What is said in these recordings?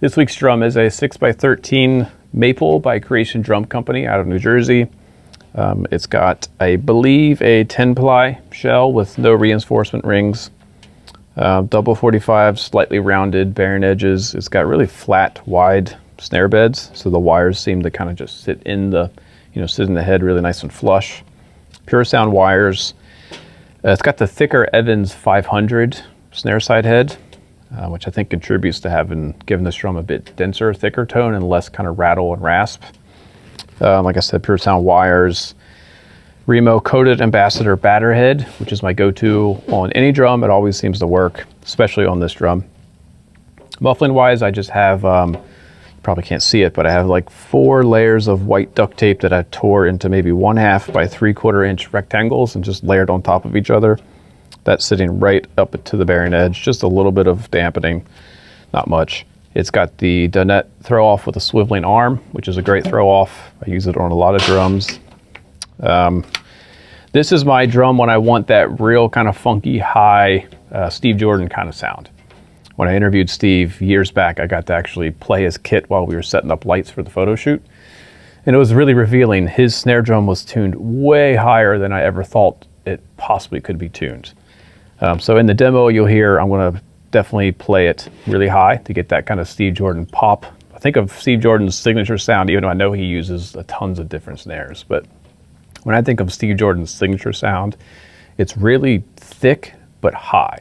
This week's drum is a 6x13 maple by Creation Drum Company out of New Jersey. It's got, I believe, a 10-ply shell with no reinforcement rings. Double 45, slightly rounded bearing edges. It's got really flat, wide snare beds, so the wires seem to kind of just sit in the, sit in the head really nice and flush. Pure sound wires. It's got the thicker Evans 500 snare side head, which I think contributes to given this drum a bit denser, thicker tone and less kind of rattle and rasp. Like I said, pure sound wires. Remo coated ambassador batter head, which is my go-to on any drum. It always seems to work, especially on this drum. Muffling wise, I just have, you probably can't see it, but I have like 4 layers of white duct tape that I tore into maybe 1/2 by 3/4 inch rectangles and just layered on top of each other. That's sitting right up to the bearing edge, just a little bit of dampening, not much. It's got the Donnet throw off with a swiveling arm, which is a great throw off. I use it on a lot of drums. This is my drum when I want that real kind of funky, high Steve Jordan kind of sound. When I interviewed Steve years back, I got to actually play his kit while we were setting up lights for the photo shoot. And it was really revealing. His snare drum was tuned way higher than I ever thought it possibly could be tuned. So in the demo you'll hear, I'm going to definitely play it really high to get that kind of Steve Jordan pop. I think of Steve Jordan's signature sound, even though I know he uses tons of different snares. But when I think of Steve Jordan's signature sound, it's really thick but high.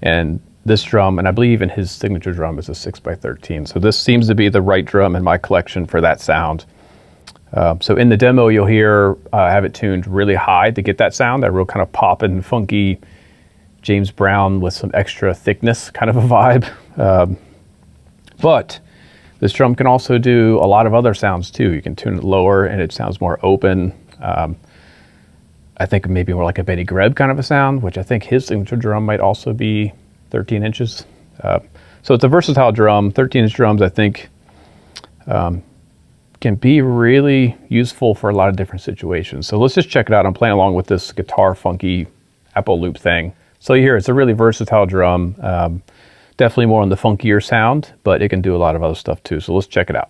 And this drum, and I believe even his signature drum, is a 6x13. So this seems to be the right drum in my collection for that sound. So in the demo you'll hear I have it tuned really high to get that sound, that real kind of poppin', funky, James Brown with some extra thickness kind of a vibe. But this drum can also do a lot of other sounds too. You can tune it lower and it sounds more open. I think maybe more like a Benny Greb kind of a sound, which I think his signature drum might also be 13 inches. So it's a versatile drum. 13-inch drums, I think, can be really useful for a lot of different situations. So let's just check it out. I'm playing along with this guitar funky Apple loop thing. So you hear it's a really versatile drum, definitely more on the funkier sound, but it can do a lot of other stuff too. So let's check it out.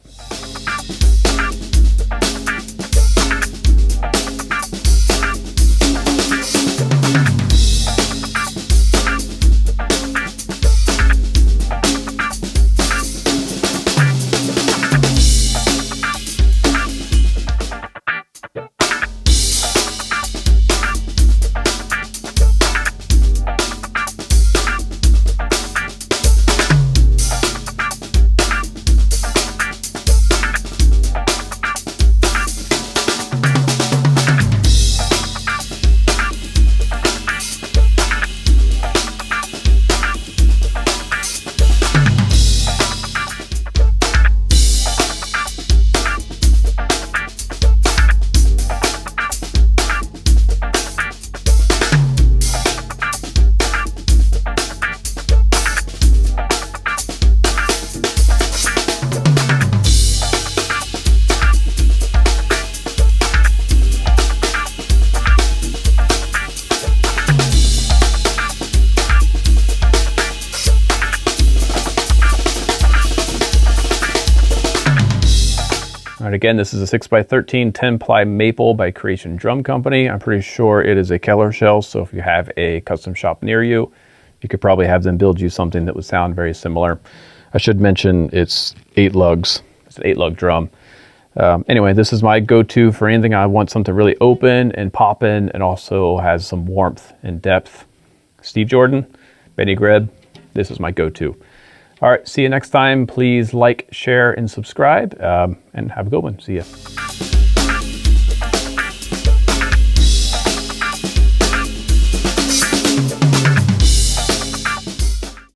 All right, again, this is a 6x13 10-ply maple by Creation Drum Company. I'm pretty sure it is a Keller shell, so if you have a custom shop near you, you could probably have them build you something that would sound very similar. I should mention it's 8 lugs. It's an 8-lug drum. Anyway, this is my go-to for anything I want something really open and poppin' and also has some warmth and depth. Steve Jordan, Benny Greb, this is my go-to. All right, see you next time. Please like, share, and subscribe, and have a good one. See ya.